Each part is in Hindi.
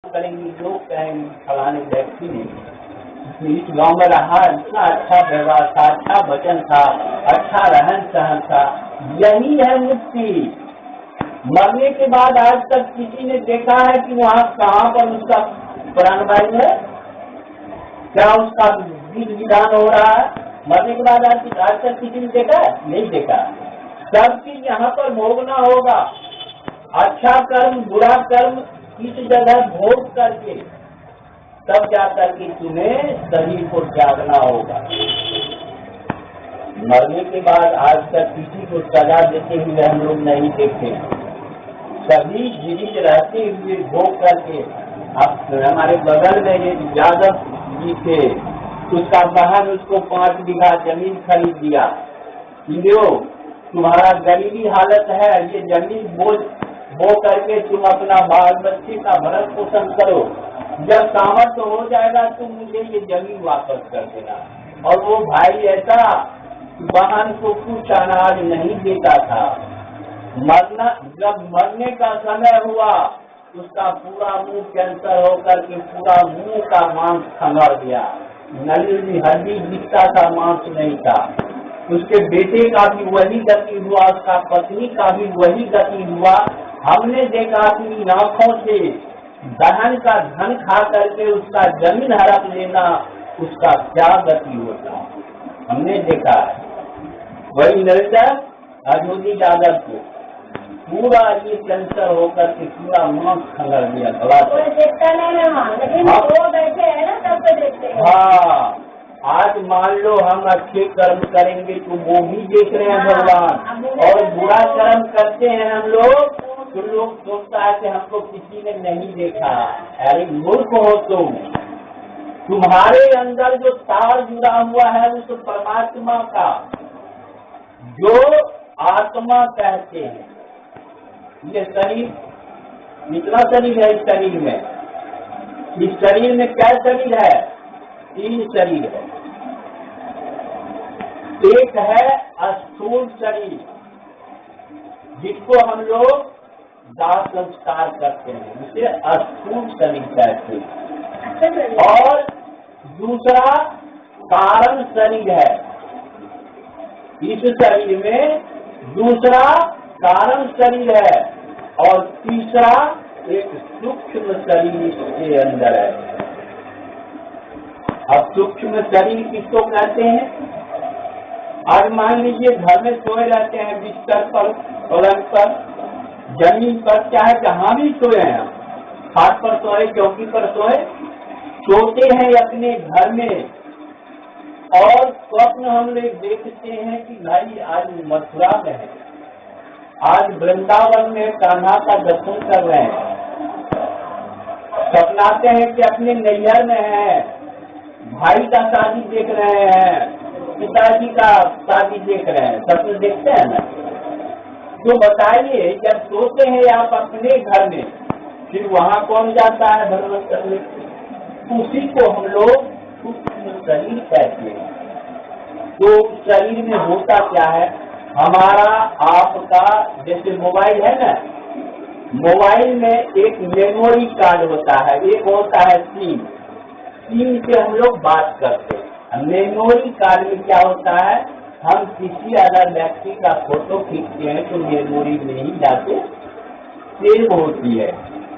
करेंगे, लोग कहेंगे फलाने व्यक्ति ने इस गांव में रहा, इतना अच्छा व्यवहार था, अच्छा वचन था, अच्छा रहन सहन था। यही है मुक्ति। मरने के बाद आज तक किसी ने देखा है कि वहाँ कहाँ पर उसका प्राणवायु है? क्या उसका विधि विधान हो रहा है? मरने के बाद आज तक किसी ने देखा है? नहीं देखा। सब चीज यहाँ पर भोगना होगा। अच्छा कर्म बुरा कर्म इस जगह भोग करके तब जा करके तुम्हें शरीर को त्यागना होगा। मरने के बाद आज तक किसी को सजा देते हुए हम लोग नहीं देखे। सभी जीवित रहते हुए भोग करके। अब हमारे बगल में एक यादव जी थे, उसका बहन उसको 5 बीघा जमीन खरीद दिया। लो तुम्हारा गरीबी हालत है, ये जमीन बो करके तुम अपना बाल बच्चे का भरण पोषण करो। जब सामर्थ्य हो जाएगा तो मुझे ये जमीन वापस कर देना। और वो भाई ऐसा बहन को कुछ अनाज नहीं देता था। जब मरने का समय हुआ उसका पूरा मुंह कैंसर होकर के पूरा मुंह का मांस खंगाल दिया। नली हड्डी दिखता था, मांस नहीं था। उसके बेटे का भी वही गति हुआ, उसका पत्नी का भी वही गति हुआ। हमने देखा अपनी आंखों से बहन का धन खा करके उसका जमीन हड़प लेना, उसका क्या गति होता हमने देखा है। वही नरेंद्र अजोधी यादव को पूरा ये कैंसर होकर के पूरा मांस खंगाल दिया। देखता नहीं है, लेकिन वो बैठे हैं ना, तब तो देखते हैं। हाँ, आज मान लो हम अच्छे कर्म करेंगे तो वो भी देख रहे हैं भगवान, और बुरा कर्म करते हैं हम लोग तो लोग सोचता है कि हमको किसी ने नहीं देखा। अरे मूर्ख हो तुम। तुम्हारे अंदर जो तार जुड़ा हुआ है उस परमात्मा का, जो आत्मा कहते हैं। ये शरीर, इतना शरीर है इस शरीर में। इस शरीर में क्या शरीर है? 3 शरीर है। एक है स्थूल शरीर, जिसको हम लोग दाह संस्कार करते हैं, जिसे स्थूल शरीर कहते हैं। और दूसरा कारण शरीर है। इस शरीर में दूसरा कारण शरीर है और तीसरा एक सूक्ष्म शरीर इसके अंदर है। अब सूक्ष्म शरीर किसको कहते हैं? आज मान लीजिए घर में सोए रहते हैं, बिस्तर पर, पलंग पर, जमीन पर, चाहे जहाँ भी सोए हैं, हाथ पर सोए, चौकी पर सोए, सोते हैं अपने घर में। और स्वप्न हम लोग देखते हैं कि भाई आज मथुरा में है, आज वृंदावन में कान्हा का दर्शन कर रहे हैं। सपनाते हैं कि अपने नैहर में है, भाई का शादी देख रहे हैं, पिताजी का शादी देख रहे हैं। सपन देखते हैं ना? तो बताइए, जब सोते हैं आप अपने घर में, फिर वहाँ कौन जाता है भगवान करने? उसी को हम लोग सूक्ष्म शरीर कहते हैं। तो शरीर में होता क्या है? हमारा आपका जैसे मोबाइल है ना, मोबाइल में एक मेमोरी कार्ड होता है, एक होता है सिम। सिम से हम लोग बात करते हैं। मेमोरी कार्ड में क्या होता है? हम किसी अदर व्यक्ति का फोटो खींचते हैं तो मेमोरी में ही जाके सेव होती है।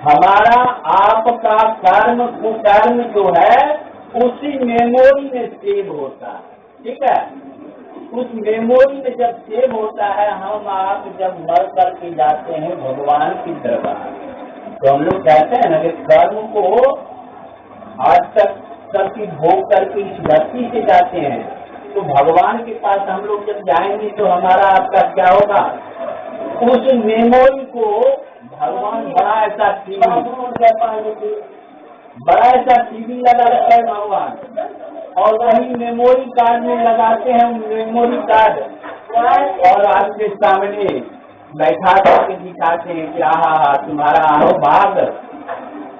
हमारा आपका कर्म कुकर्म जो है उसी मेमोरी में सेव होता है। ठीक है? उस मेमोरी में जब सेव होता है, हम आप जब मर करके जाते हैं भगवान की दरबार, तो हम लोग कहते हैं ना कि कर्म को आज तक सबकी भोग करके इस धरती से जाते हैं, तो भगवान के पास हम लोग जब जाएंगे तो हमारा आपका क्या होगा? उस मेमोरी को भगवान बड़ा ऐसा टीवी लगा रखा है भगवान, और वही मेमोरी कार्ड में लगाते हैं मेमोरी कार्ड, और आपके सामने बैठा करके दिखाते हैं कि आहा तुम्हारा आहो भाग,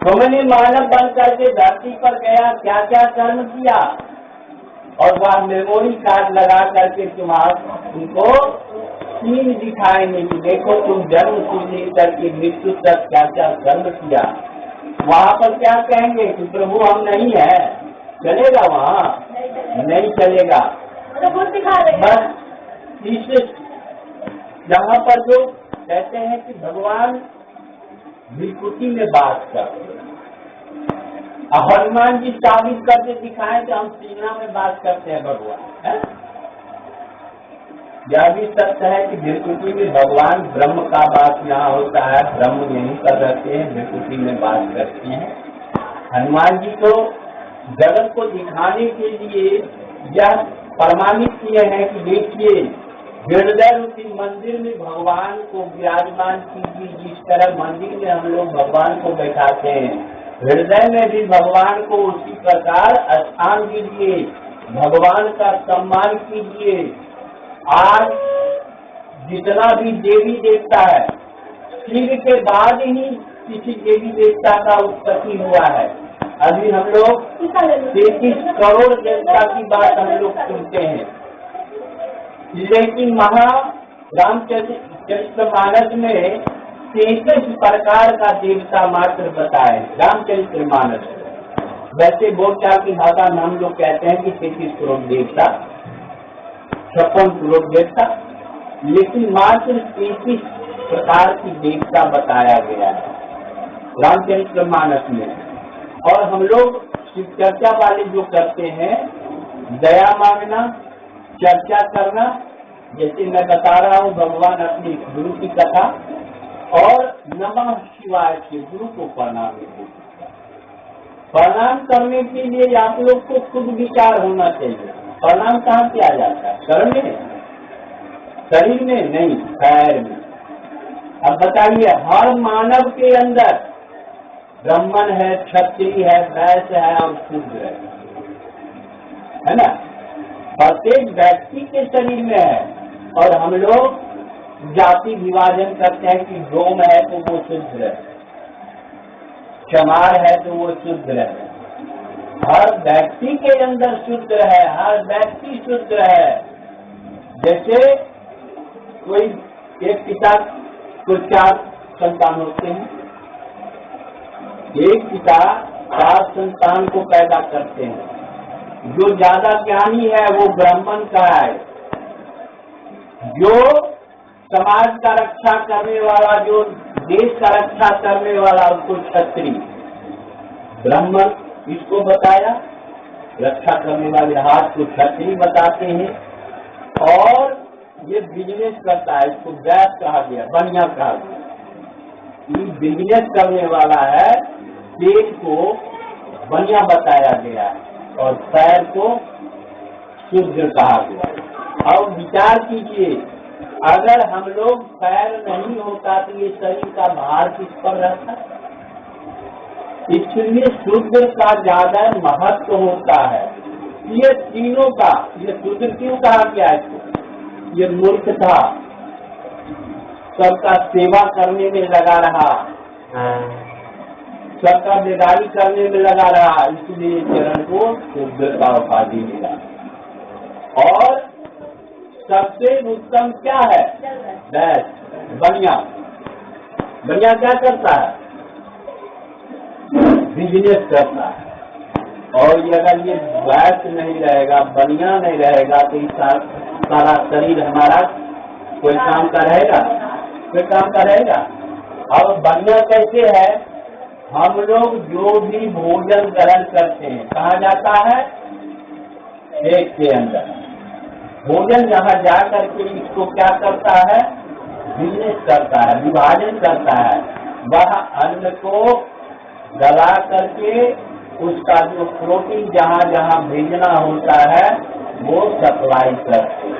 तुमने मानव बन करके धरती पर गया, क्या क्या कर्म किया, और वह मेमोरी कार्ड लगा करके तुमको सीन दिखाएंगे कि देखो तुम जन्म से लेकर के मृत्यु तक क्या क्या कर्म किया। वहाँ पर क्या कहेंगे कि प्रभु हम नहीं है, चलेगा वहाँ? नहीं चलेगा। खुद दिखा देगा। बस इस जहाँ पर जो कहते हैं कि भगवान विकृति में बात करते हैं, हनुमान जी साबित करके दिखाए कि हम सीना में बात करते हैं भगवान है? यह भी सत्य है कि विकृति में भगवान ब्रह्म का बात यहाँ होता है, ब्रह्म यहीं पर रहते हैं, विकृति में बात करते हैं। हनुमान जी तो जगत को दिखाने के लिए यह प्रमाणित किए हैं कि देखिए हृदय रूपी मंदिर में भगवान को विराजमान कीजिए। जिस तरह मंदिर में हम लोग भगवान को बैठाते हैं, हृदय में भी भगवान को उसी प्रकार स्थान दीजिए, भगवान का सम्मान कीजिए। आज जितना भी देवी देवता है, शिव के बाद ही किसी देवी देवता का उत्पत्ति हुआ है। अभी हम लोग 33 करोड़ देवता की बात हम लोग सुनते हैं, लेकिन रामचरितमानस में 33 प्रकार का देवता मात्र बताए रामचरितमानस। वैसे बोलचाल की भाषा में हम लोग कहते हैं कि 33 करोड़ देवता, 56 करोड़ देवता, लेकिन मात्र 33 प्रकार की देवता बताया गया है रामचरितमानस में। और हम लोग शिव चर्चा वाले जो करते हैं, दया मांगना, चर्चा करना, जैसे मैं बता रहा हूँ भगवान अपने गुरु की कथा, और नमः शिवाय के गुरु को प्रणाम करते। प्रणाम करने के लिए आप लोग को खुद विचार होना चाहिए। प्रणाम कहाँ किया जाता है? सर में, शरीर में नहीं, पैर में। अब बताइए, हर मानव के अंदर ब्राह्मण है, क्षत्रिय है, वैश्य है और शूद्र है ना? प्रत्येक व्यक्ति के शरीर में है। और हम लोग जाति विभाजन करते हैं कि डोम है तो वो शूद्र है, चमार है तो वो शूद्र है। हर व्यक्ति के अंदर शूद्र है, हर व्यक्ति शूद्र है। जैसे कोई एक पिता को 4 संतान होते हैं, एक पिता 4 संतान को पैदा करते हैं। जो ज्यादा ज्ञानी है वो ब्राह्मण का है, जो समाज का रक्षा करने वाला, जो देश का रक्षा करने वाला, उसको क्षत्रिय। ब्राह्मण इसको बताया, रक्षा करने वाले हाथ को क्षत्रिय बताते हैं। और ये बिजनेस करता है, इसको वैश्य कहा गया, बनिया कहा गया। ये बिजनेस करने वाला है, पेट को बनिया बताया गया और पैर को शूद्र कहा गया। और विचार कीजिए, अगर हम लोग पैर नहीं होता तो ये शरीर का भार किस पर रहता? इसलिए शूद्र का ज्यादा महत्व होता है। ये तीनों का, ये शूद्र क्यों कहा गया इसको? ये मूर्ख था, सबका सेवा करने में लगा रहा, सबका बेदारी करने में लगा रहा, इसलिए चरण को शूद्र का उपाधि मिला। और सबसे उत्तम क्या है? वैश्य, बनिया। बनिया क्या करता है? बिजनेस करता है। और ये अगर ये वैश्य नहीं रहेगा, बनिया नहीं रहेगा, तो इस सारा शरीर हमारा कोई काम का रहेगा? कोई काम का रहेगा? अब बनिया कैसे है? हम लोग जो भी भोजन ग्रहण करते हैं कहाँ जाता है? पेट के अंदर। भोजन जहाँ जा करके इसको क्या करता है? बिजनेस करता है, विभाजन करता है। वह अन्न को गला करके उसका जो प्रोटीन जहाँ जहाँ भेजना होता है वो सप्लाई करते हैं।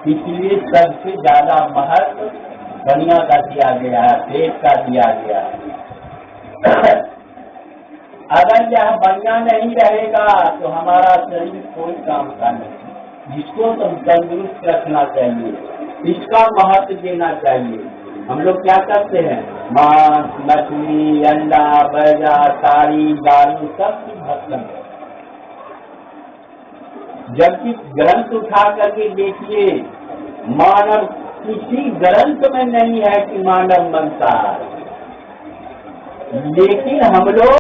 इसलिए सबसे ज्यादा महत्व बनिया का दिया गया है, पेट का दिया गया है। अगर यह बनिया नहीं रहेगा तो हमारा शरीर कोई काम का नहीं। जिसको तो तंदुरुस्त रखना चाहिए, इसका महत्व देना चाहिए। हम लोग क्या करते हैं? मांस, मछली, अंडा, बैजा, साड़ी, दारू सब की भक्षण। जबकि ग्रंथ उठा करके देखिए, मानव किसी ग्रंथ में नहीं है कि मानव बनता है। लेकिन हम लोग